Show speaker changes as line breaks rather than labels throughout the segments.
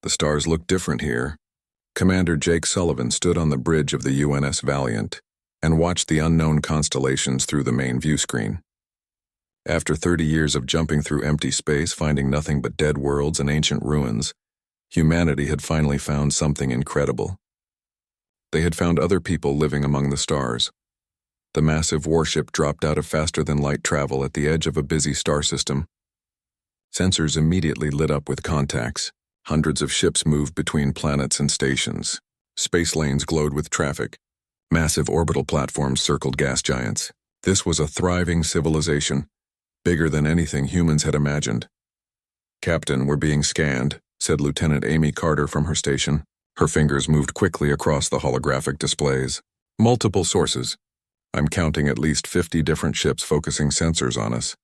The stars looked different here. Commander Jake Sullivan stood on the bridge of the UNS Valiant and watched the unknown constellations through the main view screen. After 30 years of jumping through empty space, finding nothing but dead worlds and ancient ruins, humanity had finally found something incredible. They had found other people living among the stars. The massive warship dropped out of faster-than-light travel at the edge of a busy star system. Sensors immediately lit up with contacts. Hundreds of ships moved between planets and stations. Space lanes glowed with traffic. Massive orbital platforms circled gas giants. This was a thriving civilization, bigger than anything humans had imagined. "Captain, we're being scanned," said Lieutenant Amy Carter from her station. Her fingers moved quickly across the holographic displays. "Multiple sources. I'm counting at least 50 different ships focusing sensors on us."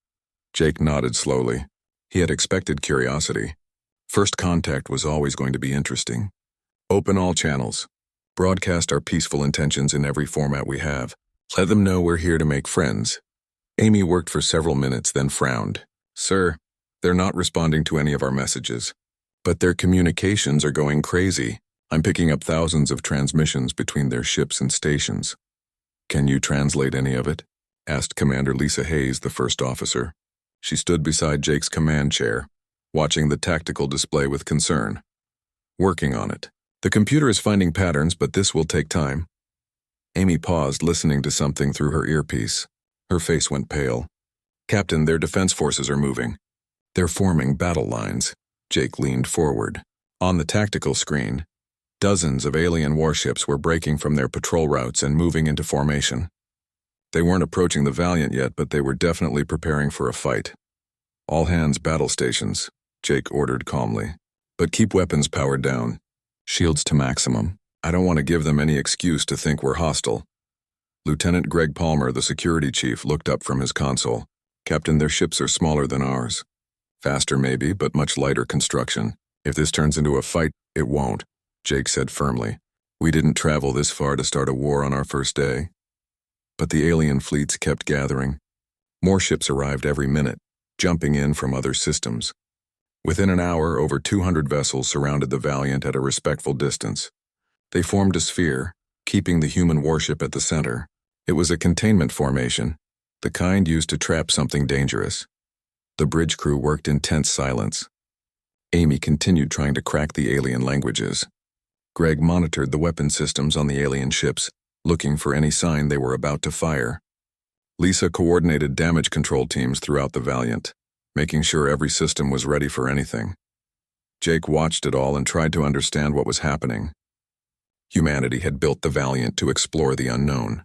Jake nodded slowly. He had expected curiosity. First contact was always going to be interesting. "Open all channels. Broadcast our peaceful intentions in every format we have. Let them know we're here to make friends." Amy worked for several minutes, then frowned. "Sir, they're not responding to any of our messages. But their communications are going crazy. I'm picking up thousands of transmissions between their ships and stations." "Can you translate any of it?" asked Commander Lisa Hayes, the first officer. She stood beside Jake's command chair, watching the tactical display with concern. "Working on it. The computer is finding patterns, but this will take time." Amy paused, listening to something through her earpiece. Her face went pale. "Captain, their defense forces are moving. They're forming battle lines." Jake leaned forward. On the tactical screen, dozens of alien warships were breaking from their patrol routes and moving into formation. They weren't approaching the Valiant yet, but they were definitely preparing for a fight. "All hands battle stations," Jake ordered calmly. "But keep weapons powered down. Shields to maximum. I don't want to give them any excuse to think we're hostile." Lieutenant Greg Palmer, the security chief, looked up from his console. "Captain, their ships are smaller than ours. Faster maybe, but much lighter construction. If this turns into a fight, it won't," Jake said firmly. "We didn't travel this far to start a war on our first day." But the alien fleets kept gathering. More ships arrived every minute, jumping in from other systems. Within an hour, over 200 vessels surrounded the Valiant at a respectful distance. They formed a sphere, keeping the human warship at the center. It was a containment formation, the kind used to trap something dangerous. The bridge crew worked in tense silence. Amy continued trying to crack the alien languages. Greg monitored the weapon systems on the alien ships, looking for any sign they were about to fire. Lisa coordinated damage control teams throughout the Valiant, making sure every system was ready for anything. Jake watched it all and tried to understand what was happening. Humanity had built the Valiant to explore the unknown.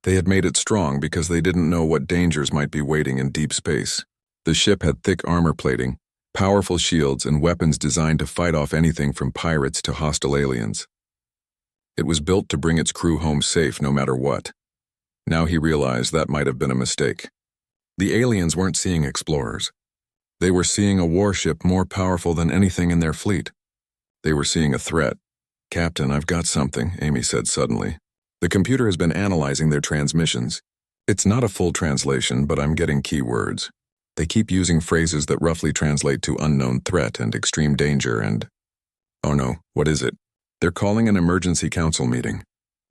They had made it strong because they didn't know what dangers might be waiting in deep space. The ship had thick armor plating, powerful shields, and weapons designed to fight off anything from pirates to hostile aliens. It was built to bring its crew home safe no matter what. Now he realized that might have been a mistake. The aliens weren't seeing explorers. They were seeing a warship more powerful than anything in their fleet. They were seeing a threat. "Captain, I've got something," Amy said suddenly. "The computer has been analyzing their transmissions. It's not a full translation, but I'm getting key words. They keep using phrases that roughly translate to unknown threat and extreme danger and... Oh no, what is it? They're calling an emergency council meeting.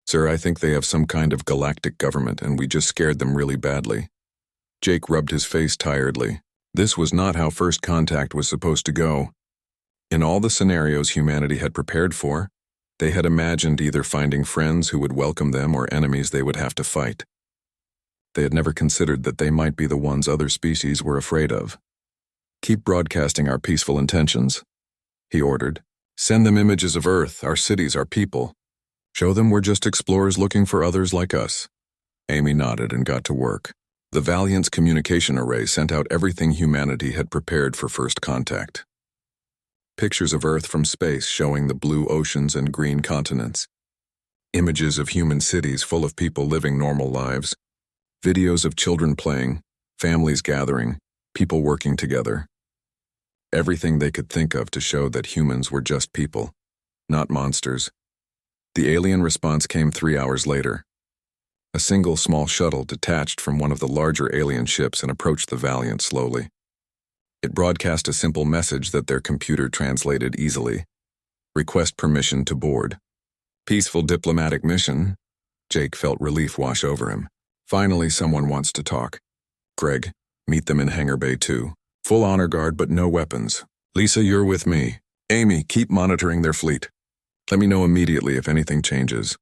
Sir, I think they have some kind of galactic government and we just scared them really badly." Jake rubbed his face tiredly. This was not how first contact was supposed to go. In all the scenarios humanity had prepared for, they had imagined either finding friends who would welcome them or enemies they would have to fight. They had never considered that they might be the ones other species were afraid of. "Keep broadcasting our peaceful intentions," he ordered. "Send them images of Earth, our cities, our people. Show them we're just explorers looking for others like us." Amy nodded and got to work. The Valiant's communication array sent out everything humanity had prepared for first contact. Pictures of Earth from space showing the blue oceans and green continents. Images of human cities full of people living normal lives. Videos of children playing, families gathering, people working together. Everything they could think of to show that humans were just people, not monsters. The alien response came 3 hours later. A single small shuttle detached from one of the larger alien ships and approached the Valiant slowly. It broadcast a simple message that their computer translated easily. Request permission to board. Peaceful diplomatic mission. Jake felt relief wash over him. Finally, someone wants to talk. Greg, meet them in Hangar Bay 2. Full honor guard, but no weapons. Lisa, you're with me. Amy, keep monitoring their fleet. Let me know immediately if anything changes.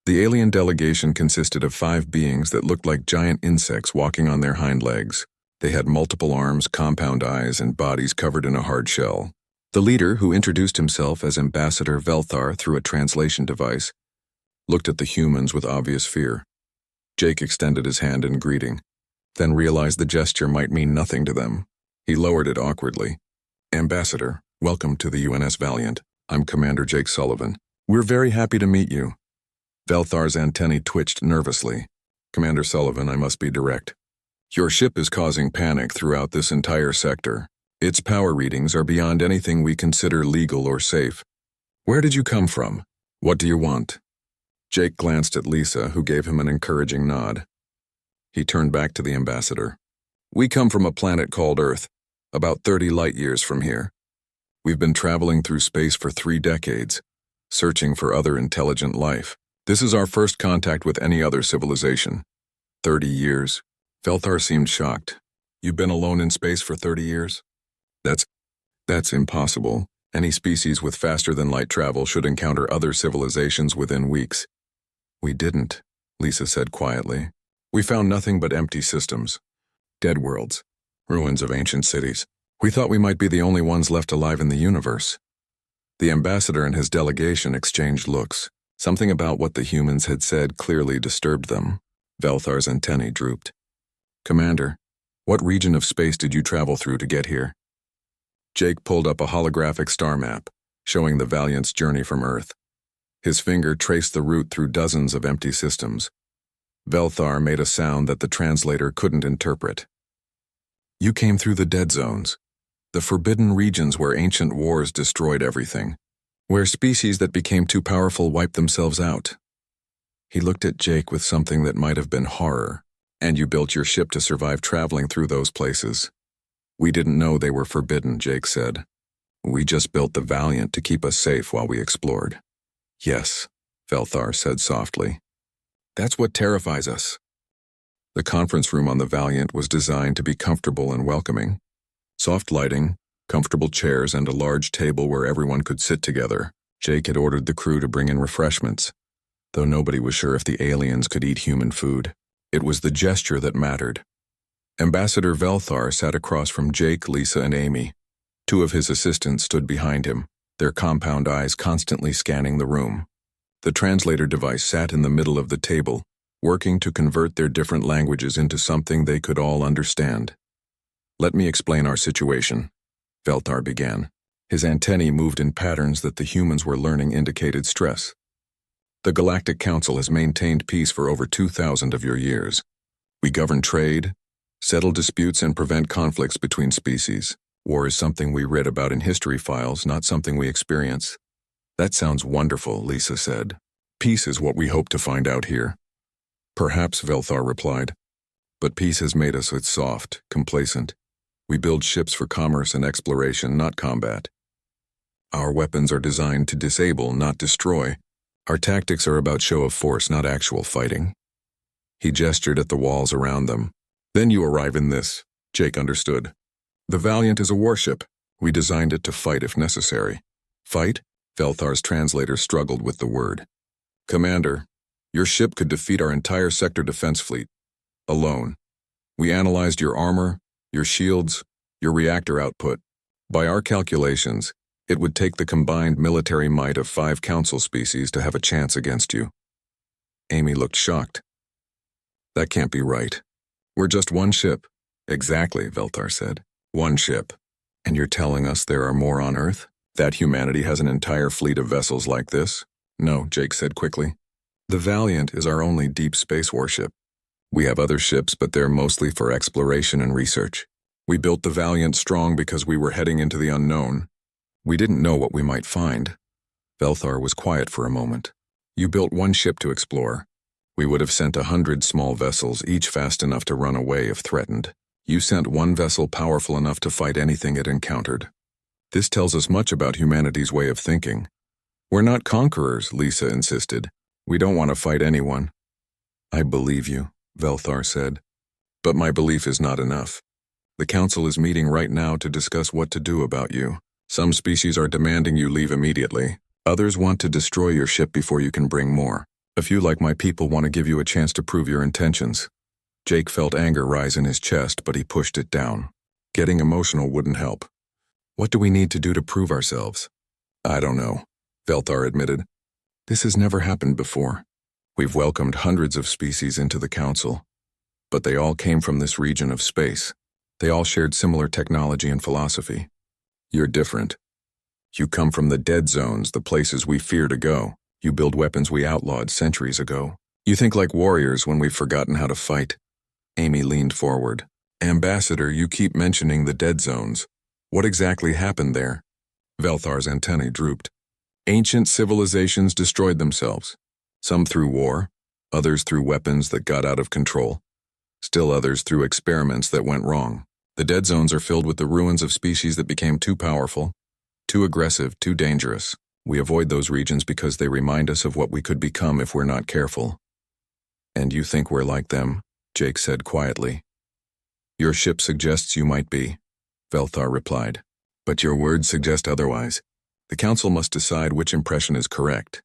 The alien delegation consisted of 5 beings that looked like giant insects walking on their hind legs. They had multiple arms, compound eyes, and bodies covered in a hard shell. The leader, who introduced himself as Ambassador Velthar through a translation device, looked at the humans with obvious fear. Jake extended his hand in greeting, then realized the gesture might mean nothing to them. He lowered it awkwardly. Ambassador, welcome to the UNS Valiant. I'm Commander Jake Sullivan. We're very happy to meet you. Velthar's antennae twitched nervously. Commander Sullivan, I must be direct. Your ship is causing panic throughout this entire sector. Its power readings are beyond anything we consider legal or safe. Where did you come from? What do you want? Jake glanced at Lisa, who gave him an encouraging nod. He turned back to the ambassador. We come from a planet called Earth, about 30 light years from here. We've been traveling through space for 3 decades, searching for other intelligent life. This is our first contact with any other civilization. 30 years? Velthar seemed shocked. You've been alone in space for 30 years? That's impossible. Any species with faster-than-light travel should encounter other civilizations within weeks. We didn't, Lisa said quietly. We found nothing but empty systems. Dead worlds. Ruins of ancient cities. We thought we might be the only ones left alive in the universe. The ambassador and his delegation exchanged looks. Something about what the humans had said clearly disturbed them. Velthar's antennae drooped. Commander, what region of space did you travel through to get here? Jake pulled up a holographic star map, showing the Valiant's journey from Earth. His finger traced the route through dozens of empty systems. Velthar made a sound that the translator couldn't interpret. You came through the dead zones, the forbidden regions where ancient wars destroyed everything, where species that became too powerful wiped themselves out. He looked at Jake with something that might have been horror. And you built your ship to survive traveling through those places. We didn't know they were forbidden, Jake said. We just built the Valiant to keep us safe while we explored. Yes, Velthar said softly. That's what terrifies us. The conference room on the Valiant was designed to be comfortable and welcoming. Soft lighting, comfortable chairs, and a large table where everyone could sit together. Jake had ordered the crew to bring in refreshments, though nobody was sure if the aliens could eat human food. It was the gesture that mattered. Ambassador Velthar sat across from Jake, Lisa, and Amy. 2 of his assistants stood behind him, their compound eyes constantly scanning the room. The translator device sat in the middle of the table, working to convert their different languages into something they could all understand. Let me explain our situation, Velthar began. His antennae moved in patterns that the humans were learning indicated stress. The Galactic Council has maintained peace for over 2,000 of your years. We govern trade, settle disputes, and prevent conflicts between species. War is something we read about in history files, not something we experience. That sounds wonderful, Lisa said. Peace is what we hope to find out here. Perhaps, Velthar replied. But peace has made us soft, complacent. We build ships for commerce and exploration, not combat. Our weapons are designed to disable, not destroy. Our tactics are about show of force, not actual fighting. He gestured at the walls around them. Then you arrive in this. Jake understood. The Valiant is a warship. We designed it to fight if necessary. Fight? Velthar's translator struggled with the word. Commander, your ship could defeat our entire sector defense fleet. Alone. We analyzed your armor, your shields, your reactor output. By our calculations, it would take the combined military might of 5 council species to have a chance against you. Amy looked shocked. That can't be right. We're just one ship. Exactly, Velthar said. One ship. And you're telling us there are more on Earth? That humanity has an entire fleet of vessels like this? No, Jake said quickly. The Valiant is our only deep space warship. We have other ships, but they're mostly for exploration and research. We built the Valiant strong because we were heading into the unknown. We didn't know what we might find. Velthar was quiet for a moment. You built one ship to explore. We would have sent 100 small vessels, each fast enough to run away if threatened. You sent one vessel powerful enough to fight anything it encountered. This tells us much about humanity's way of thinking. We're not conquerors, Lisa insisted. We don't want to fight anyone. I believe you, Velthar said. But my belief is not enough. The council is meeting right now to discuss what to do about you. Some species are demanding you leave immediately. Others want to destroy your ship before you can bring more. A few, like my people, want to give you a chance to prove your intentions. Jake felt anger rise in his chest, but he pushed it down. Getting emotional wouldn't help. What do we need to do to prove ourselves? I don't know, Velthar admitted. This has never happened before. We've welcomed hundreds of species into the council, but they all came from this region of space. They all shared similar technology and philosophy. You're different. You come from the dead zones, the places we fear to go. You build weapons we outlawed centuries ago. You think like warriors when we've forgotten how to fight. Amy leaned forward. Ambassador, you keep mentioning the dead zones. What exactly happened there? Velthar's antennae drooped. Ancient civilizations destroyed themselves. Some through war, others through weapons that got out of control. Still others through experiments that went wrong. The dead zones are filled with the ruins of species that became too powerful, too aggressive, too dangerous. We avoid those regions because they remind us of what we could become if we're not careful. And you think we're like them? Jake said quietly. Your ship suggests you might be, Velthar replied. But your words suggest otherwise. The council must decide which impression is correct.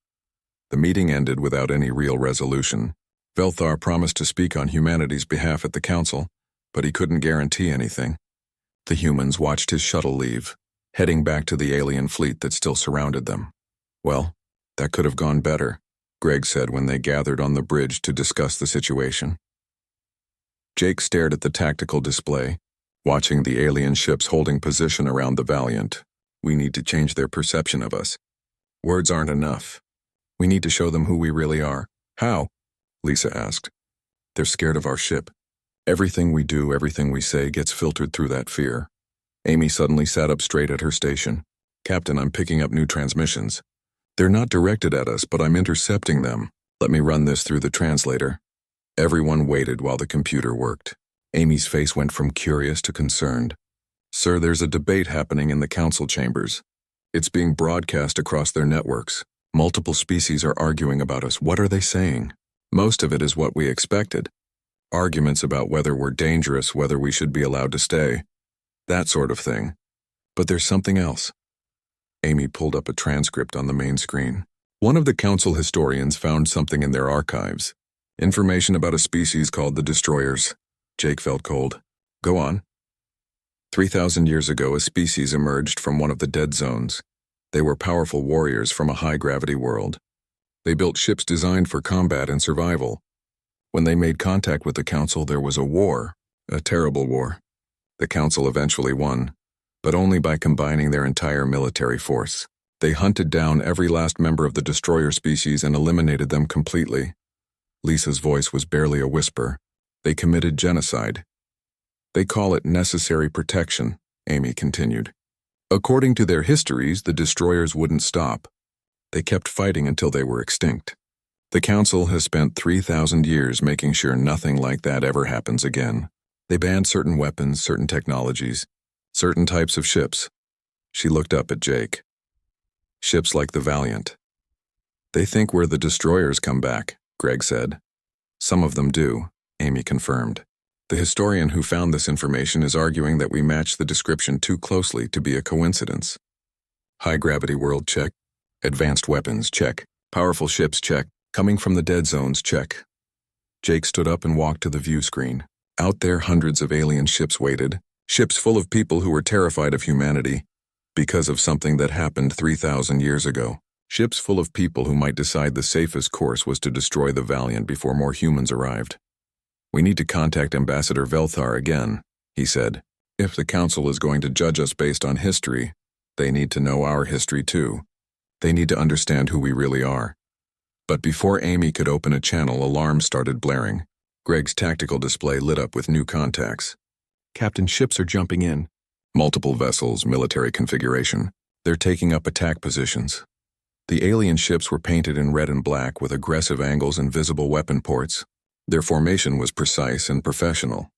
The meeting ended without any real resolution. Velthar promised to speak on humanity's behalf at the council, but he couldn't guarantee anything. The humans watched his shuttle leave, heading back to the alien fleet that still surrounded them. Well, that could have gone better, Greg said when they gathered on the bridge to discuss the situation. Jake stared at the tactical display, watching the alien ships holding position around the Valiant. We need to change their perception of us. Words aren't enough. We need to show them who we really are. How? Lisa asked. They're scared of our ship. Everything we do, everything we say gets filtered through that fear. Amy suddenly sat up straight at her station. Captain, I'm picking up new transmissions. They're not directed at us, but I'm intercepting them. Let me run this through the translator. Everyone waited while the computer worked. Amy's face went from curious to concerned. Sir, there's a debate happening in the council chambers. It's being broadcast across their networks. Multiple species are arguing about us. What are they saying? Most of it is what we expected. Arguments about whether we're dangerous, whether we should be allowed to stay. That sort of thing. But there's something else. Amy pulled up a transcript on the main screen. One of the council historians found something in their archives. Information about a species called the Destroyers. Jake felt cold. Go on. 3,000 years ago, a species emerged from one of the dead zones. They were powerful warriors from a high-gravity world. They built ships designed for combat and survival. When they made contact with the council, there was a war, a terrible war. The council eventually won, but only by combining their entire military force. They hunted down every last member of the destroyer species and eliminated them completely. Lisa's voice was barely a whisper. They committed genocide. They call it necessary protection, Amy continued. According to their histories, the destroyers wouldn't stop. They kept fighting until they were extinct. The council has spent 3,000 years making sure nothing like that ever happens again. They banned certain weapons, certain technologies, certain types of ships. She looked up at Jake. Ships like the Valiant. They think we're the destroyers come back, Greg said. Some of them do, Amy confirmed. The historian who found this information is arguing that we match the description too closely to be a coincidence. High-gravity world, check. Advanced weapons, check. Powerful ships, check. Coming from the dead zones, check. Jake stood up and walked to the view screen. Out there, hundreds of alien ships waited, ships full of people who were terrified of humanity because of something that happened 3,000 years ago. Ships full of people who might decide the safest course was to destroy the Valiant before more humans arrived. We need to contact Ambassador Velthar again, he said. If the council is going to judge us based on history, they need to know our history too. They need to understand who we really are. But before Amy could open a channel, alarms started blaring. Greg's tactical display lit up with new contacts. Captain, ships are jumping in. Multiple vessels, military configuration. They're taking up attack positions. The alien ships were painted in red and black with aggressive angles and visible weapon ports. Their formation was precise and professional.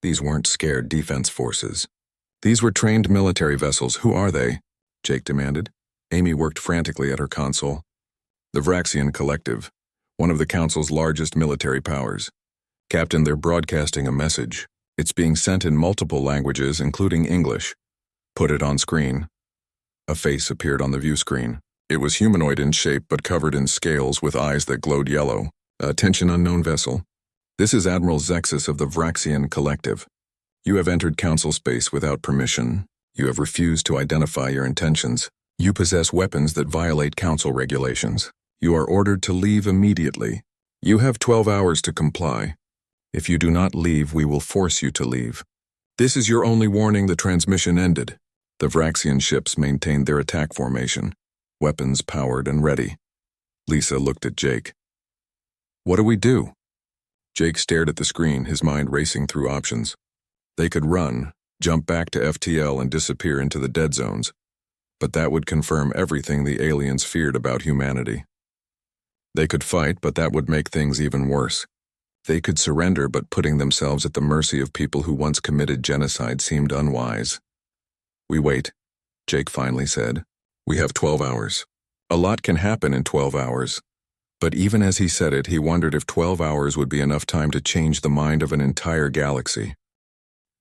These weren't scared defense forces. These were trained military vessels. Who are they? Jake demanded. Amy worked frantically at her console. The Vraxian Collective, one of the Council's largest military powers. Captain, they're broadcasting a message. It's being sent in multiple languages, including English. Put it on screen. A face appeared on the view screen. It was humanoid in shape but covered in scales with eyes that glowed yellow. Attention, unknown vessel. This is Admiral Zexus of the Vraxian Collective. You have entered Council space without permission. You have refused to identify your intentions. You possess weapons that violate Council regulations. You are ordered to leave immediately. You have 12 hours to comply. If you do not leave, we will force you to leave. This is your only warning. The transmission ended. The Vraxian ships maintained their attack formation, weapons powered and ready. Lisa looked at Jake. What do we do? Jake stared at the screen, his mind racing through options. They could run, jump back to FTL and disappear into the dead zones, but that would confirm everything the aliens feared about humanity. They could fight, but that would make things even worse. They could surrender, but putting themselves at the mercy of people who once committed genocide seemed unwise. We wait, Jake finally said. We have 12 hours. A lot can happen in 12 hours. But even as he said it, he wondered if 12 hours would be enough time to change the mind of an entire galaxy.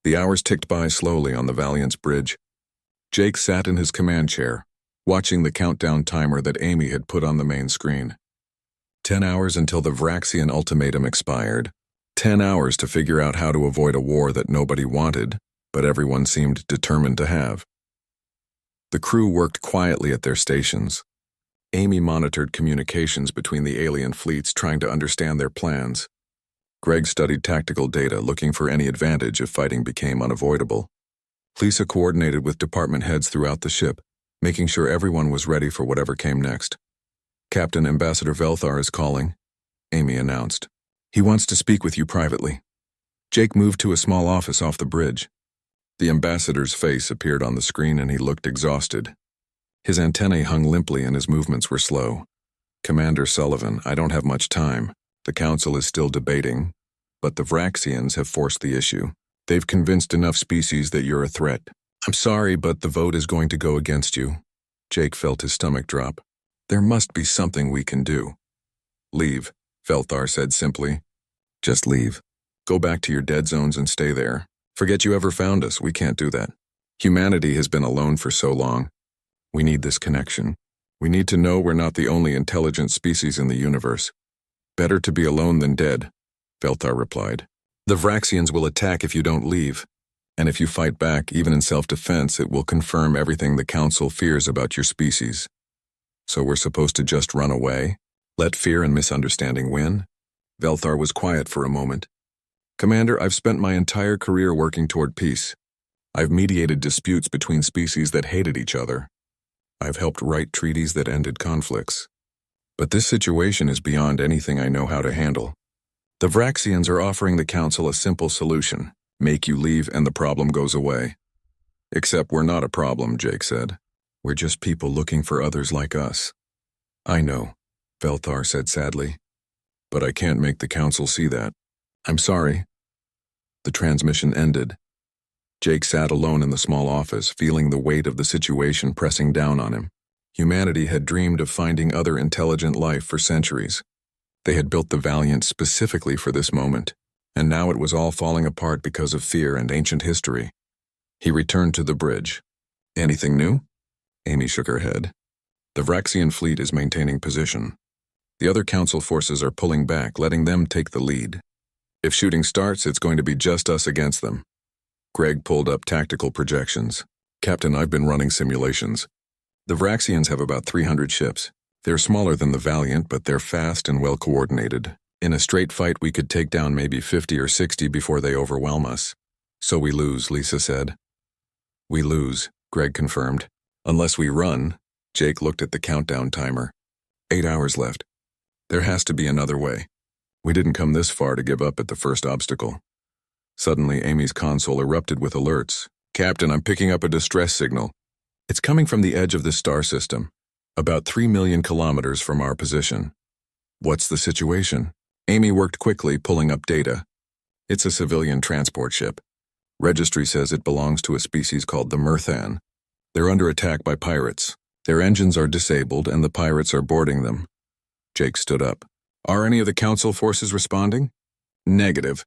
The hours ticked by slowly on the Valiant's bridge. Jake sat in his command chair, watching the countdown timer that Amy had put on the main screen. 10 hours until the Vraxian ultimatum expired. 10 hours to figure out how to avoid a war that nobody wanted, but everyone seemed determined to have. The crew worked quietly at their stations. Amy monitored communications between the alien fleets, trying to understand their plans. Greg studied tactical data, looking for any advantage if fighting became unavoidable. Lisa coordinated with department heads throughout the ship, making sure everyone was ready for whatever came next. Captain Ambassador Velthar is calling, Amy announced. He wants to speak with you privately. Jake moved to a small office off the bridge. The ambassador's face appeared on the screen and he looked exhausted. His antennae hung limply and his movements were slow. Commander Sullivan, I don't have much time. The Council is still debating, but the Vraxians have forced the issue. They've convinced enough species that you're a threat. I'm sorry, but the vote is going to go against you. Jake felt his stomach drop. There must be something we can do. Leave, Velthar said simply. Just leave. Go back to your dead zones and stay there. Forget you ever found us. We can't do that. Humanity has been alone for so long. We need this connection. We need to know we're not the only intelligent species in the universe. Better to be alone than dead, Velthar replied. The Vraxians will attack if you don't leave. And if you fight back, even in self-defense, it will confirm everything the Council fears about your species. So we're supposed to just run away? Let fear and misunderstanding win? Velthar was quiet for a moment. Commander, I've spent my entire career working toward peace. I've mediated disputes between species that hated each other. I've helped write treaties that ended conflicts. But this situation is beyond anything I know how to handle. The Vraxians are offering the Council a simple solution. Make you leave and the problem goes away. Except we're not a problem, Jake said. We're just people looking for others like us. I know, Velthar said sadly. But I can't make the Council see that. I'm sorry. The transmission ended. Jake sat alone in the small office, feeling the weight of the situation pressing down on him. Humanity had dreamed of finding other intelligent life for centuries. They had built the Valiant specifically for this moment, and now it was all falling apart because of fear and ancient history. He returned to the bridge. Anything new? Amy shook her head. The Vraxian fleet is maintaining position. The other Council forces are pulling back, letting them take the lead. If shooting starts, it's going to be just us against them. Greg pulled up tactical projections. Captain, I've been running simulations. The Vraxians have about 300 ships. They're smaller than the Valiant, but they're fast and well coordinated. In a straight fight, we could take down maybe 50 or 60 before they overwhelm us. So we lose, Lisa said. We lose, Greg confirmed. Unless we run, Jake looked at the countdown timer. 8 hours left. There has to be another way. We didn't come this far to give up at the first obstacle. Suddenly, Amy's console erupted with alerts. Captain, I'm picking up a distress signal. It's coming from the edge of this star system, about 3 million kilometers from our position. What's the situation? Amy worked quickly, pulling up data. It's a civilian transport ship. Registry says it belongs to a species called the Murthan. They're under attack by pirates. Their engines are disabled and the pirates are boarding them. Jake stood up. Are any of the Council forces responding? Negative.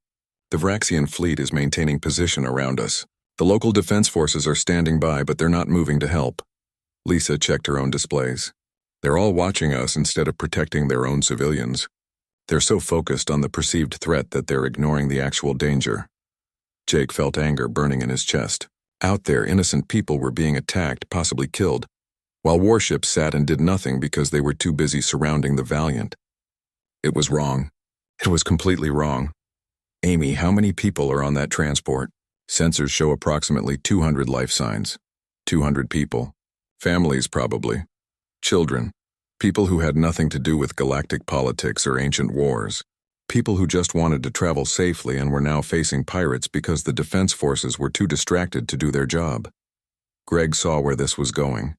The Vraxian fleet is maintaining position around us. The local defense forces are standing by, but they're not moving to help. Lisa checked her own displays. They're all watching us instead of protecting their own civilians. They're so focused on the perceived threat that they're ignoring the actual danger. Jake felt anger burning in his chest. Out there, innocent people were being attacked, possibly killed, while warships sat and did nothing because they were too busy surrounding the Valiant. It was wrong. It was completely wrong. Amy, how many people are on that transport? Sensors show approximately 200 life signs. 200 people. Families, probably. Children. People who had nothing to do with galactic politics or ancient wars. People who just wanted to travel safely and were now facing pirates because the defense forces were too distracted to do their job. Greg saw where this was going.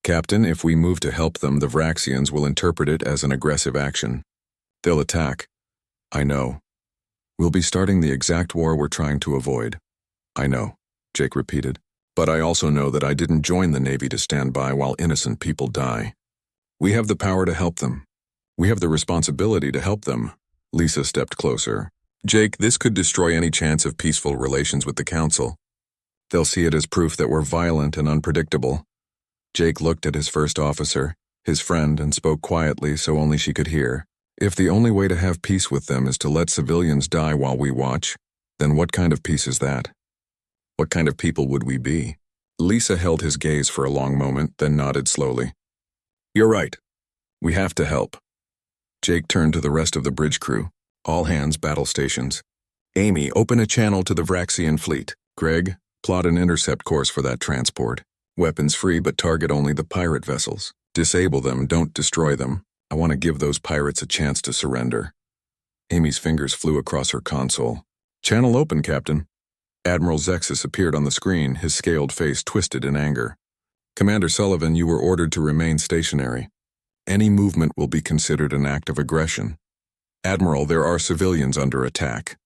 Captain, if we move to help them, the Vraxians will interpret it as an aggressive action. They'll attack. I know. We'll be starting the exact war we're trying to avoid. I know, Jake repeated. But I also know that I didn't join the Navy to stand by while innocent people die. We have the power to help them. We have the responsibility to help them. Lisa stepped closer. Jake, this could destroy any chance of peaceful relations with the Council. They'll see it as proof that we're violent and unpredictable. Jake looked at his first officer, his friend, and spoke quietly so only she could hear. If the only way to have peace with them is to let civilians die while we watch, then what kind of peace is that? What kind of people would we be? Lisa held his gaze for a long moment, then nodded slowly. You're right. We have to help. Jake turned to the rest of the bridge crew. All hands battle stations. Amy, open a channel to the Vraxian fleet. Greg, plot an intercept course for that transport. Weapons free, but target only the pirate vessels. Disable them, don't destroy them. I want to give those pirates a chance to surrender. Amy's fingers flew across her console. Channel open, Captain. Admiral Zexus appeared on the screen, his scaled face twisted in anger. Commander Sullivan, you were ordered to remain stationary. Any movement will be considered an act of aggression. Admiral, there are civilians under attack.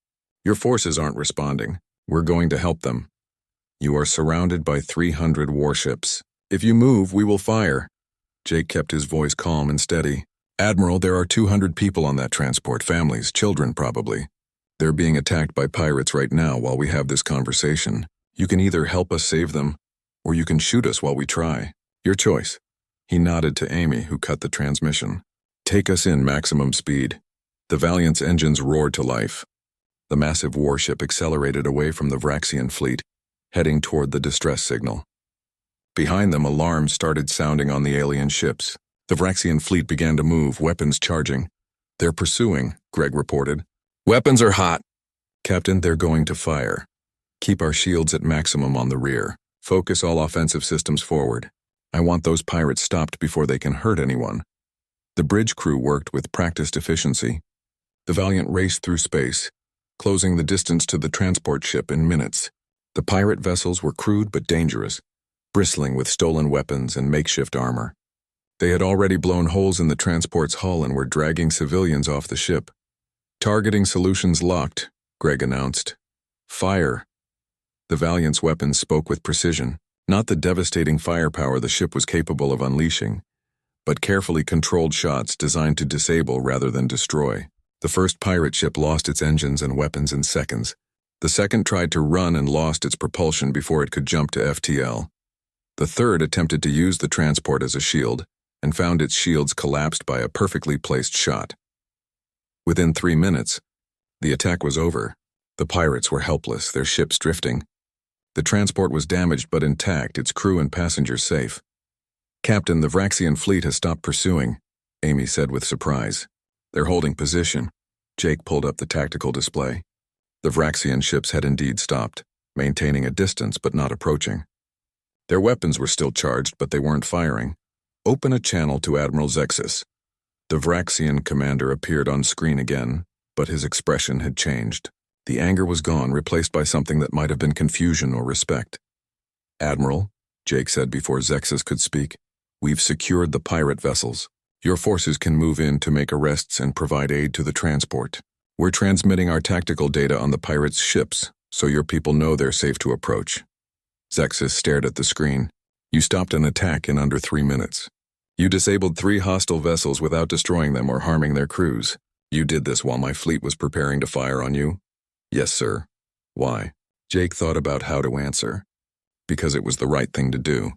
Your forces aren't responding. We're going to help them. You are surrounded by 300 warships. If you move, we will fire. Jake kept his voice calm and steady. Admiral, there are 200 people on that transport, families, children probably. They're being attacked by pirates right now while we have this conversation. You can either help us save them, or you can shoot us while we try. Your choice. He nodded to Amy, who cut the transmission. Take us in maximum speed. The Valiant's engines roared to life. The massive warship accelerated away from the Vraxian fleet, heading toward the distress signal. Behind them, alarms started sounding on the alien ships. The Vraxian fleet began to move, weapons charging. They're pursuing, Greg reported. Weapons are hot. Captain, they're going to fire. Keep our shields at maximum on the rear. Focus all offensive systems forward. I want those pirates stopped before they can hurt anyone. The bridge crew worked with practiced efficiency. The Valiant raced through space, closing the distance to the transport ship in minutes. The pirate vessels were crude but dangerous, bristling with stolen weapons and makeshift armor. They had already blown holes in the transport's hull and were dragging civilians off the ship. Targeting solutions locked, Greg announced. Fire. The Valiant's weapons spoke with precision, not the devastating firepower the ship was capable of unleashing, but carefully controlled shots designed to disable rather than destroy. The first pirate ship lost its engines and weapons in seconds. The second tried to run and lost its propulsion before it could jump to FTL. The third attempted to use the transport as a shield and found its shields collapsed by a perfectly placed shot. Within 3 minutes, the attack was over. The pirates were helpless, their ships drifting. The transport was damaged but intact, its crew and passengers safe. Captain, the Vraxian fleet has stopped pursuing, Amy said with surprise. They're holding position. Jake pulled up the tactical display. The Vraxian ships had indeed stopped, maintaining a distance but not approaching. Their weapons were still charged, but they weren't firing. Open a channel to Admiral Zexus. The Vraxian commander appeared on screen again, but his expression had changed. The anger was gone, replaced by something that might have been confusion or respect. Admiral, Jake said before Zexus could speak, we've secured the pirate vessels. Your forces can move in to make arrests and provide aid to the transport. We're transmitting our tactical data on the pirates' ships, So your people know they're safe to approach. Zexus stared at the screen. You stopped an attack in under 3 minutes. You disabled 3 hostile vessels without destroying them or harming their crews. You did this while my fleet was preparing to fire on you? Yes, sir. Why? Jake thought about how to answer. Because it was the right thing to do.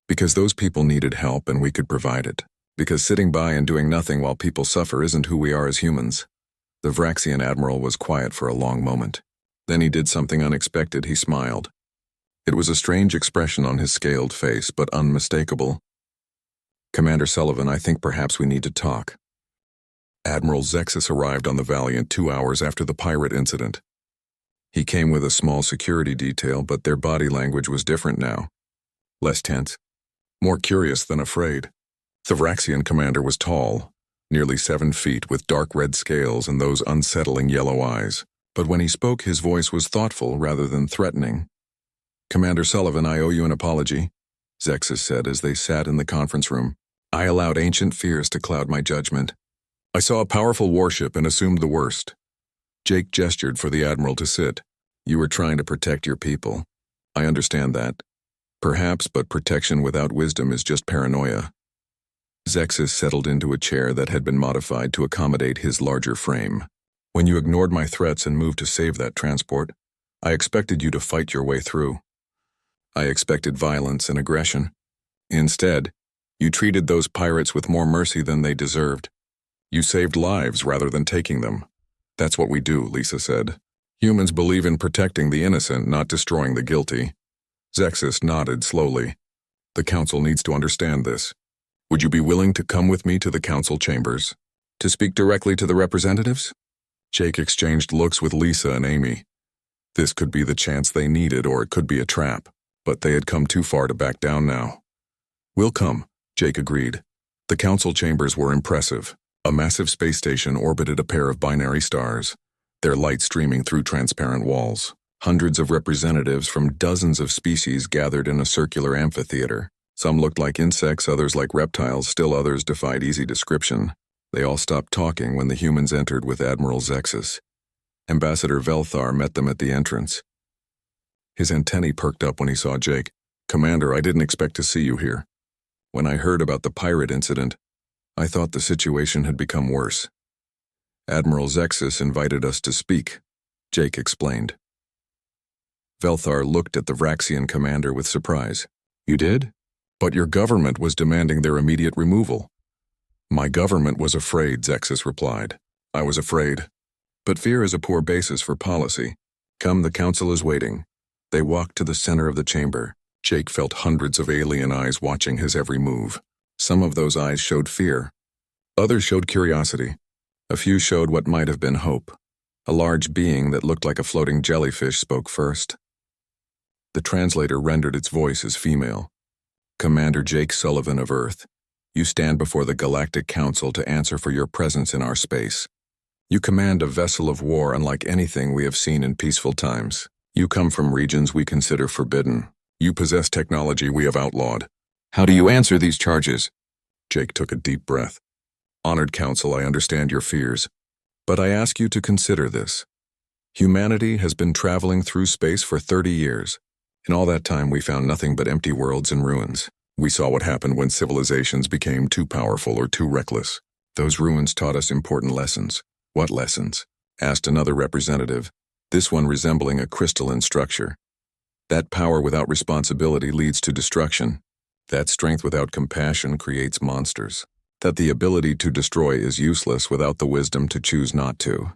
Because those people needed help and we could provide it. Because sitting by and doing nothing while people suffer isn't who we are as humans. The Vraxian admiral was quiet for a long moment. Then he did something unexpected. He smiled. It was a strange expression on his scaled face, but unmistakable. Commander Sullivan, I think perhaps we need to talk. Admiral Zexus arrived on the Valiant 2 hours after the pirate incident. He came with a small security detail, but their body language was different now. Less tense. More curious than afraid. The Vraxian commander was tall, nearly 7 feet, with dark red scales and those unsettling yellow eyes. But when he spoke, his voice was thoughtful rather than threatening. Commander Sullivan, I owe you an apology, Zexus said as they sat in the conference room. I allowed ancient fears to cloud my judgment. I saw a powerful warship and assumed the worst. Jake gestured for the admiral to sit. You were trying to protect your people. I understand that. Perhaps, but protection without wisdom is just paranoia. Zexus settled into a chair that had been modified to accommodate his larger frame. When you ignored my threats and moved to save that transport, I expected you to fight your way through. I expected violence and aggression. Instead, you treated those pirates with more mercy than they deserved. You saved lives rather than taking them. That's what we do, Lisa said. Humans believe in protecting the innocent, not destroying the guilty. Zexus nodded slowly. The council needs to understand this. Would you be willing to come with me to the council chambers? To speak directly to the representatives? Jake exchanged looks with Lisa and Amy. This could be the chance they needed, or it could be a trap, but they had come too far to back down now. We'll come, Jake agreed. The council chambers were impressive. A massive space station orbited a pair of binary stars, their light streaming through transparent walls. Hundreds of representatives from dozens of species gathered in a circular amphitheater. Some looked like insects, others like reptiles, still others defied easy description. They all stopped talking when the humans entered with Admiral Zexus. Ambassador Velthar met them at the entrance. His antennae perked up when he saw Jake. Commander, I didn't expect to see you here. When I heard about the pirate incident, I thought the situation had become worse. Admiral Zexus invited us to speak, Jake explained. Velthar looked at the Vraxian commander with surprise. You did? But your government was demanding their immediate removal. My government was afraid, Zexus replied. I was afraid. But fear is a poor basis for policy. Come, the council is waiting. They walked to the center of the chamber. Jake felt hundreds of alien eyes watching his every move. Some of those eyes showed fear. Others showed curiosity. A few showed what might have been hope. A large being that looked like a floating jellyfish spoke first. The translator rendered its voice as female. Commander Jake Sullivan of Earth, you stand before the Galactic Council to answer for your presence in our space. You command a vessel of war unlike anything we have seen in peaceful times. You come from regions we consider forbidden. You possess technology we have outlawed. How do you answer these charges? Jake took a deep breath. Honored Council, I understand your fears. But I ask you to consider this. Humanity has been traveling through space for 30 years. In all that time, we found nothing but empty worlds and ruins. We saw what happened when civilizations became too powerful or too reckless. Those ruins taught us important lessons. What lessons? Asked another representative, this one resembling a crystalline structure. That power without responsibility leads to destruction. That strength without compassion creates monsters. That the ability to destroy is useless without the wisdom to choose not to.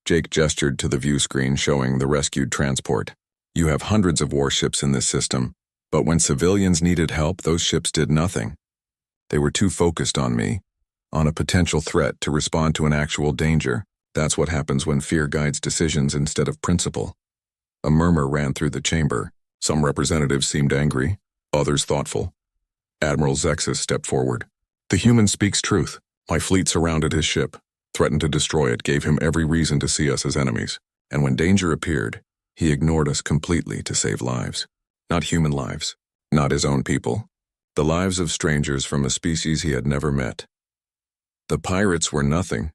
Jake gestured to the view screen showing the rescued transport. You have hundreds of warships in this system, but when civilians needed help, those ships did nothing. They were too focused on me, on a potential threat to respond to an actual danger. That's what happens when fear guides decisions instead of principle. A murmur ran through the chamber. Some representatives seemed angry, others thoughtful. Admiral Zexus stepped forward. The human speaks truth. My fleet surrounded his ship, threatened to destroy it, gave him every reason to see us as enemies. And when danger appeared, he ignored us completely to save lives. Not human lives, not his own people. The lives of strangers from a species he had never met. The pirates were nothing,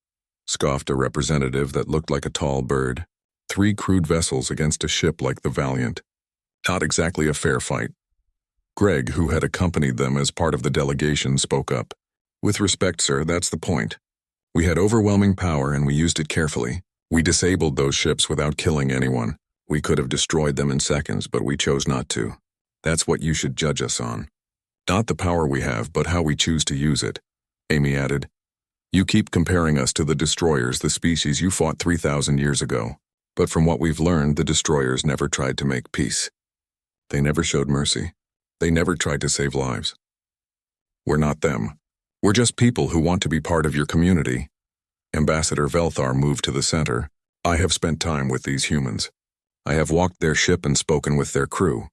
scoffed a representative that looked like a tall bird. 3 crewed vessels against a ship like the Valiant. Not exactly a fair fight. Greg, who had accompanied them as part of the delegation, spoke up. With respect, sir, that's the point. We had overwhelming power and we used it carefully. We disabled those ships without killing anyone. We could have destroyed them in seconds, but we chose not to. That's what you should judge us on. Not the power we have, but how we choose to use it, Amy added. You keep comparing us to the destroyers, the species you fought 3,000 years ago. But from what we've learned, the destroyers never tried to make peace. They never showed mercy. They never tried to save lives. We're not them. We're just people who want to be part of your community. Ambassador Velthar moved to the center. I have spent time with these humans. I have walked their ship and spoken with their crew.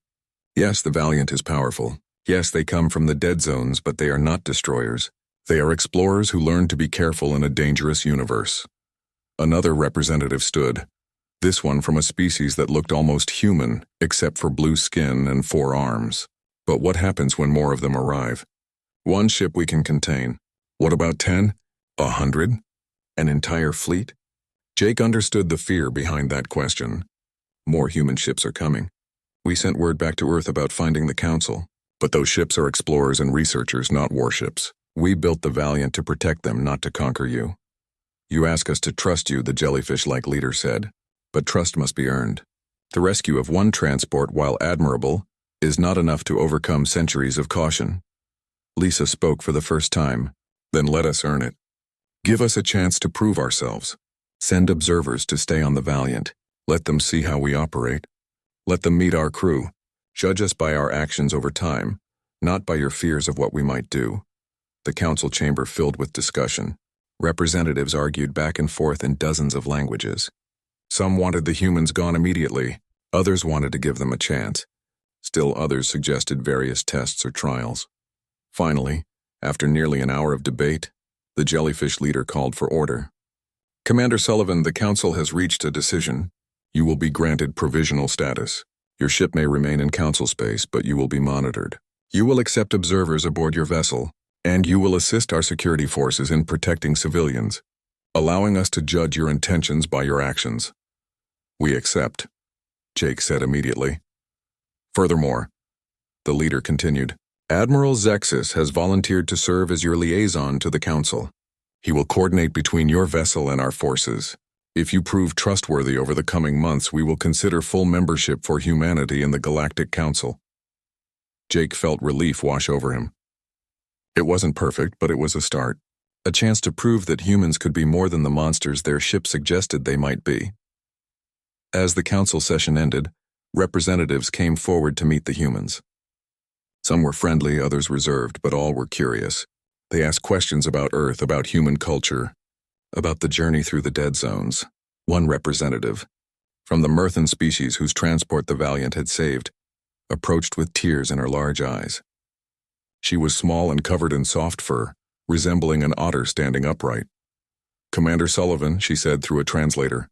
Yes, the Valiant is powerful. Yes, they come from the dead zones, but they are not destroyers. They are explorers who learn to be careful in a dangerous universe. Another representative stood. This one from a species that looked almost human, except for blue skin and 4 arms. But what happens when more of them arrive? 1 ship we can contain. What about 10? 100? An entire fleet? Jake understood the fear behind that question. More human ships are coming. We sent word back to Earth about finding the Council. But those ships are explorers and researchers, not warships. We built the Valiant to protect them, not to conquer you. You ask us to trust you, the jellyfish-like leader said. But trust must be earned. The rescue of 1 transport, while admirable, is not enough to overcome centuries of caution. Lisa spoke for the first time. Then let us earn it. Give us a chance to prove ourselves. Send observers to stay on the Valiant. Let them see how we operate. Let them meet our crew. Judge us by our actions over time, not by your fears of what we might do. The council chamber filled with discussion. Representatives argued back and forth in dozens of languages. Some wanted the humans gone immediately. Others wanted to give them a chance. Still others suggested various tests or trials. Finally, after nearly an hour of debate, the jellyfish leader called for order. Commander Sullivan, the council has reached a decision. You will be granted provisional status. Your ship may remain in council space, but you will be monitored. You will accept observers aboard your vessel, and you will assist our security forces in protecting civilians, allowing us to judge your intentions by your actions. We accept, Jake said immediately. Furthermore, the leader continued, Admiral Zexus has volunteered to serve as your liaison to the council. He will coordinate between your vessel and our forces. If you prove trustworthy over the coming months, we will consider full membership for humanity in the Galactic Council. Jake felt relief wash over him. It wasn't perfect, but it was a start. A chance to prove that humans could be more than the monsters their ship suggested they might be. As the council session ended, representatives came forward to meet the humans. Some were friendly, others reserved, but all were curious. They asked questions about Earth, about human culture, about the journey through the dead zones. One representative, from the Myrthan species whose transport the Valiant had saved, approached with tears in her large eyes. She was small and covered in soft fur, resembling an otter standing upright. Commander Sullivan, she said through a translator,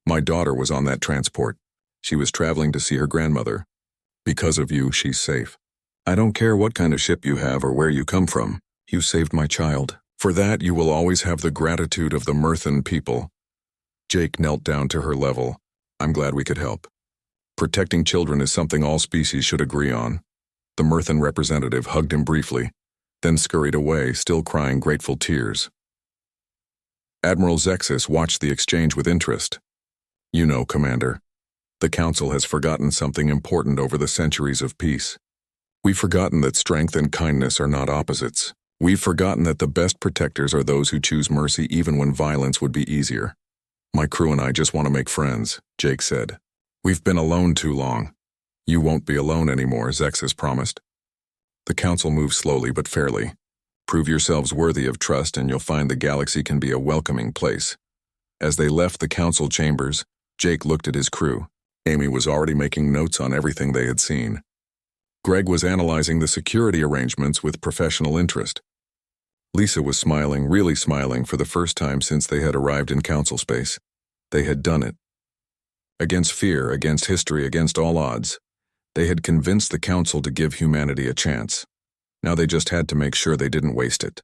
my daughter was on that transport. She was traveling to see her grandmother. Because of you, she's safe. I don't care what kind of ship you have or where you come from. You saved my child. For that, you will always have the gratitude of the Myrthan people. Jake knelt down to her level. I'm glad we could help. Protecting children is something all species should agree on. The Myrthan representative hugged him briefly, then scurried away, still crying grateful tears. Admiral Zexus watched the exchange with interest. You know, Commander, the Council has forgotten something important over the centuries of peace. We've forgotten that strength and kindness are not opposites. We've forgotten that the best protectors are those who choose mercy even when violence would be easier. My crew and I just want to make friends, Jake said. We've been alone too long. You won't be alone anymore, Zexus promised. The Council moved slowly but fairly. Prove yourselves worthy of trust and you'll find the galaxy can be a welcoming place. As they left the Council chambers, Jake looked at his crew. Amy was already making notes on everything they had seen. Greg was analyzing the security arrangements with professional interest. Lisa was smiling, really smiling, for the first time since they had arrived in council space. They had done it. Against fear, against history, against all odds, they had convinced the council to give humanity a chance. Now they just had to make sure they didn't waste it.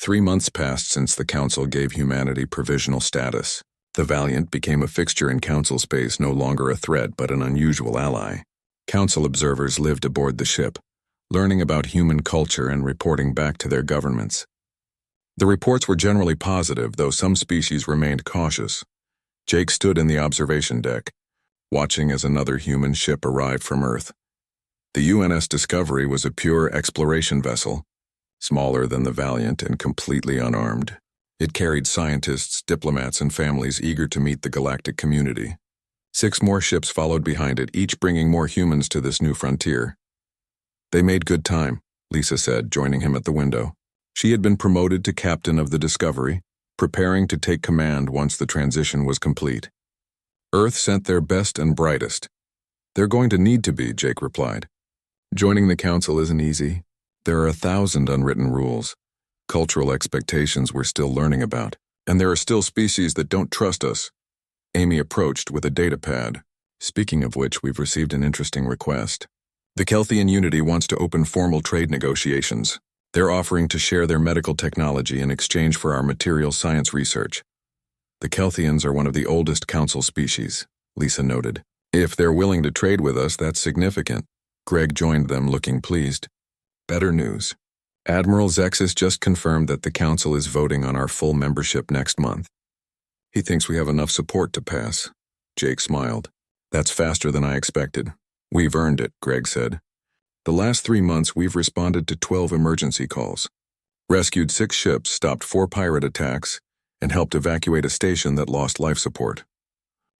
3 months passed since the council gave humanity provisional status. The Valiant became a fixture in Council space, no longer a threat but an unusual ally. Council observers lived aboard the ship, learning about human culture and reporting back to their governments. The reports were generally positive, though some species remained cautious. Jake stood in the observation deck, watching as another human ship arrived from Earth. The UNS Discovery was a pure exploration vessel, smaller than the Valiant and completely unarmed. It carried scientists, diplomats, and families eager to meet the galactic community. 6 more ships followed behind it, each bringing more humans to this new frontier. They made good time, Lisa said, joining him at the window. She had been promoted to captain of the Discovery, preparing to take command once the transition was complete. Earth sent their best and brightest. They're going to need to be, Jake replied. Joining the Council isn't easy. There are 1,000 unwritten rules, cultural expectations we're still learning about, and there are still species that don't trust us. Amy approached with a data pad. Speaking of which, we've received an interesting request. The Kelthian Unity wants to open formal trade negotiations. They're offering to share their medical technology in exchange for our material science research. The Kelthians are one of the oldest Council species, Lisa noted. If they're willing to trade with us, that's significant. Greg joined them, looking pleased. Better news. Admiral Zexus just confirmed that the Council is voting on our full membership next month. He thinks we have enough support to pass. Jake smiled. That's faster than I expected. We've earned it, Greg said. The last 3 months, we've responded to 12 emergency calls, rescued 6 ships, stopped 4 pirate attacks, and helped evacuate a station that lost life support.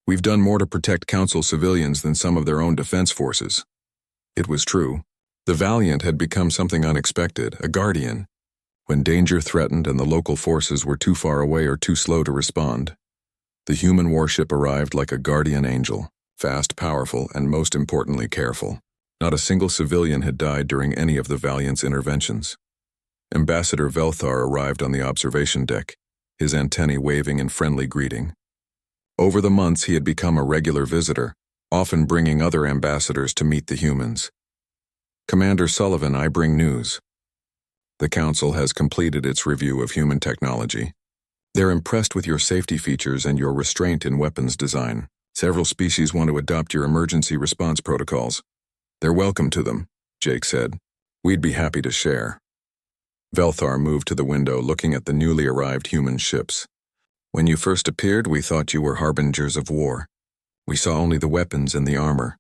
We've done more to protect Council civilians than some of their own defense forces. It was true. The Valiant had become something unexpected, a guardian, when danger threatened and the local forces were too far away or too slow to respond. The human warship arrived like a guardian angel, fast, powerful, and most importantly, careful. Not a single civilian had died during any of the Valiant's interventions. Ambassador Velthar arrived on the observation deck, his antennae waving in friendly greeting. Over the months, he had become a regular visitor, often bringing other ambassadors to meet the humans. Commander Sullivan, I bring news. The Council has completed its review of human technology. They're impressed with your safety features and your restraint in weapons design. Several species want to adopt your emergency response protocols. They're welcome to them, Jake said. We'd be happy to share. Velthar moved to the window, looking at the newly arrived human ships. When you first appeared, we thought you were harbingers of war. We saw only the weapons and the armor,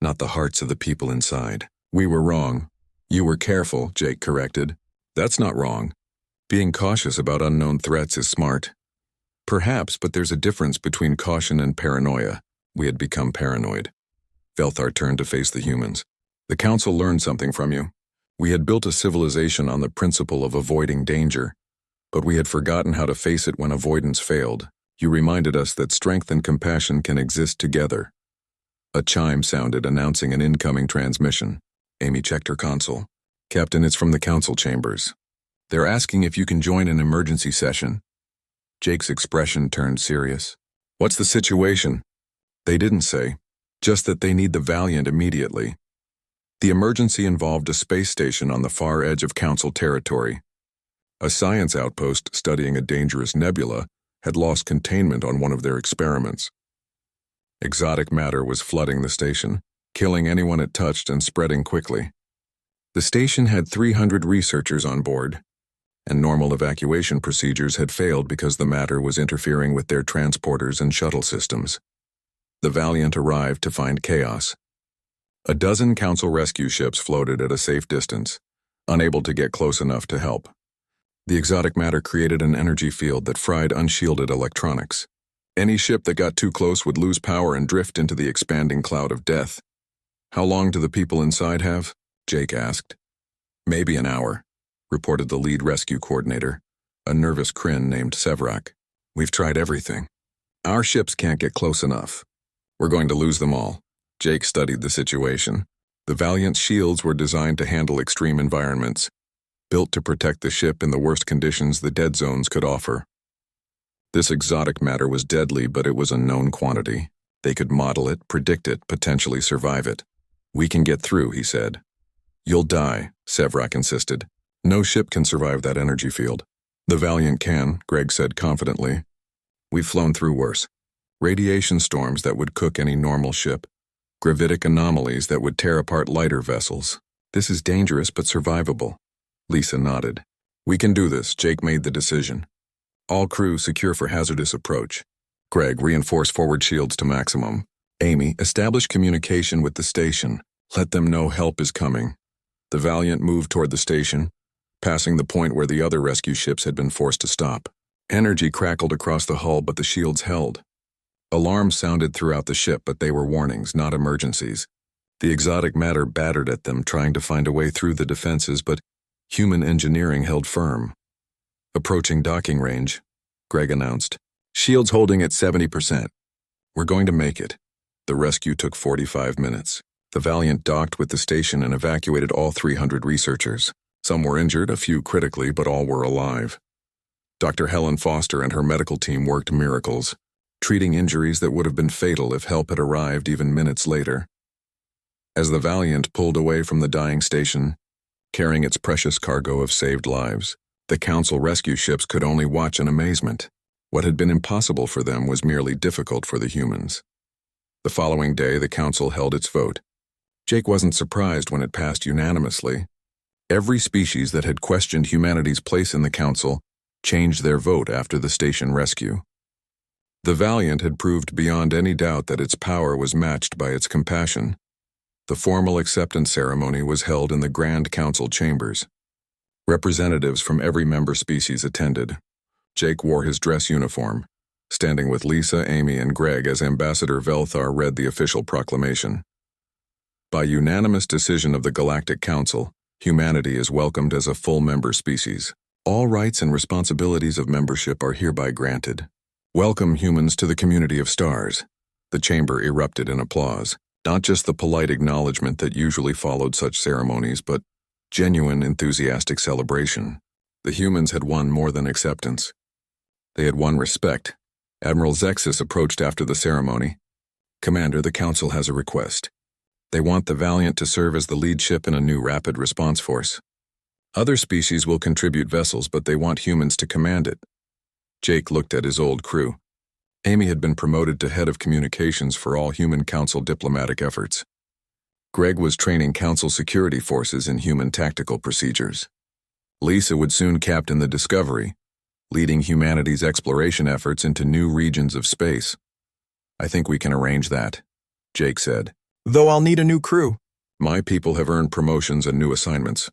not the hearts of the people inside. We were wrong. You were careful, Jake corrected. That's not wrong. Being cautious about unknown threats is smart. Perhaps, but there's a difference between caution and paranoia. We had become paranoid. Velthar turned to face the humans. The Council learned something from you. We had built a civilization on the principle of avoiding danger, but we had forgotten how to face it when avoidance failed. You reminded us that strength and compassion can exist together. A chime sounded, announcing an incoming transmission. Amy checked her console. Captain, it's from the Council chambers. They're asking if you can join an emergency session. Jake's expression turned serious. What's the situation? They didn't say. Just that they need the Valiant immediately. The emergency involved a space station on the far edge of Council territory. A science outpost studying a dangerous nebula had lost containment on one of their experiments. Exotic matter was flooding the station, killing anyone it touched and spreading quickly. The station had 300 researchers on board, and normal evacuation procedures had failed because the matter was interfering with their transporters and shuttle systems. The Valiant arrived to find chaos. A dozen Council rescue ships floated at a safe distance, unable to get close enough to help. The exotic matter created an energy field that fried unshielded electronics. Any ship that got too close would lose power and drift into the expanding cloud of death. How long do the people inside have? Jake asked. Maybe an hour, reported the lead rescue coordinator, a nervous Kryn named Sevrak. We've tried everything. Our ships can't get close enough. We're going to lose them all. Jake studied the situation. The Valiant's shields were designed to handle extreme environments, built to protect the ship in the worst conditions the dead zones could offer. This exotic matter was deadly, but it was a known quantity. They could model it, predict it, potentially survive it. We can get through, he said. You'll die, Sevrak insisted. No ship can survive that energy field. The Valiant can, Greg said confidently. We've flown through worse. Radiation storms that would cook any normal ship. Gravitic anomalies that would tear apart lighter vessels. This is dangerous but survivable. Lisa nodded. We can do this, Jake made the decision. All crew secure for hazardous approach. Greg, reinforce forward shields to maximum. Amy, establish communication with the station. Let them know help is coming. The Valiant moved toward the station, passing the point where the other rescue ships had been forced to stop. Energy crackled across the hull, but the shields held. Alarms sounded throughout the ship, but they were warnings, not emergencies. The exotic matter battered at them, trying to find a way through the defenses, but human engineering held firm. Approaching docking range, Greg announced. Shields holding at 70%. We're going to make it. The rescue took 45 minutes. The Valiant docked with the station and evacuated all 300 researchers. Some were injured, a few critically, but all were alive. Dr. Helen Foster and her medical team worked miracles, treating injuries that would have been fatal if help had arrived even minutes later. As the Valiant pulled away from the dying station, carrying its precious cargo of saved lives, the Council rescue ships could only watch in amazement. What had been impossible for them was merely difficult for the humans. The following day, the Council held its vote. Jake wasn't surprised when it passed unanimously. Every species that had questioned humanity's place in the Council changed their vote after the station rescue. The Valiant had proved beyond any doubt that its power was matched by its compassion. The formal acceptance ceremony was held in the Grand Council chambers. Representatives from every member species attended. Jake wore his dress uniform, standing with Lisa, Amy, and Greg as Ambassador Velthar read the official proclamation. By unanimous decision of the Galactic Council, humanity is welcomed as a full member species. All rights and responsibilities of membership are hereby granted. Welcome humans to the community of stars. The chamber erupted in applause, not just the polite acknowledgement that usually followed such ceremonies, but genuine, enthusiastic celebration. The humans had won more than acceptance. They had won respect. Admiral Zexus approached after the ceremony. Commander, the Council has a request. They want the Valiant to serve as the lead ship in a new rapid response force. Other species will contribute vessels, but they want humans to command it. Jake looked at his old crew. Amy had been promoted to head of communications for all human Council diplomatic efforts. Greg was training Council security forces in human tactical procedures. Lisa would soon captain the Discovery, leading humanity's exploration efforts into new regions of space. I think we can arrange that, Jake said. Though I'll need a new crew. My people have earned promotions and new assignments.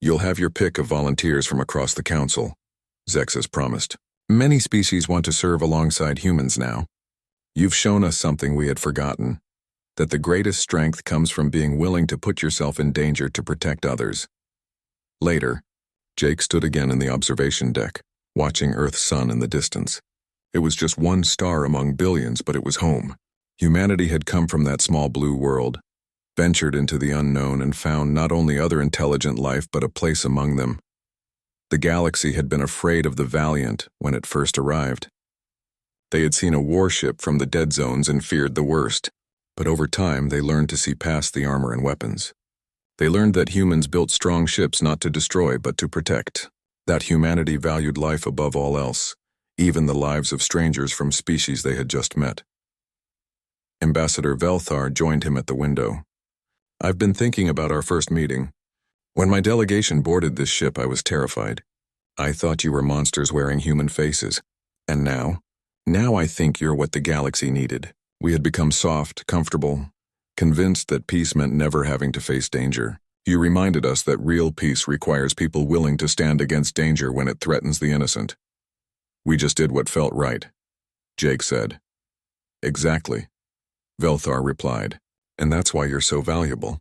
You'll have your pick of volunteers from across the Council, Zexus promised. Many species want to serve alongside humans now. You've shown us something we had forgotten, that the greatest strength comes from being willing to put yourself in danger to protect others. Later, Jake stood again in the observation deck, watching Earth's sun in the distance. It was just one star among billions, but it was home. Humanity had come from that small blue world, ventured into the unknown, and found not only other intelligent life but a place among them. The galaxy had been afraid of the Valiant when it first arrived. They had seen a warship from the dead zones and feared the worst, but over time they learned to see past the armor and weapons. They learned that humans built strong ships not to destroy but to protect, that humanity valued life above all else, even the lives of strangers from species they had just met. Ambassador Velthar joined him at the window. I've been thinking about our first meeting. When my delegation boarded this ship, I was terrified. I thought you were monsters wearing human faces. And now I think you're what the galaxy needed. We had become soft, comfortable, convinced that peace meant never having to face danger. You reminded us that real peace requires people willing to stand against danger when it threatens the innocent. We just did what felt right, Jake said. Exactly, Velthar replied. And that's why you're so valuable.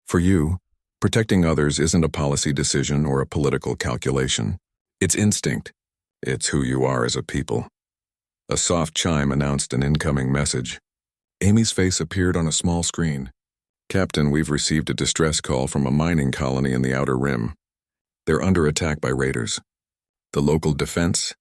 For you, protecting others isn't a policy decision or a political calculation. It's instinct. It's who you are as a people. A soft chime announced an incoming message. Amy's face appeared on a small screen. Captain, we've received a distress call from a mining colony in the Outer Rim. They're under attack by raiders. The local defense,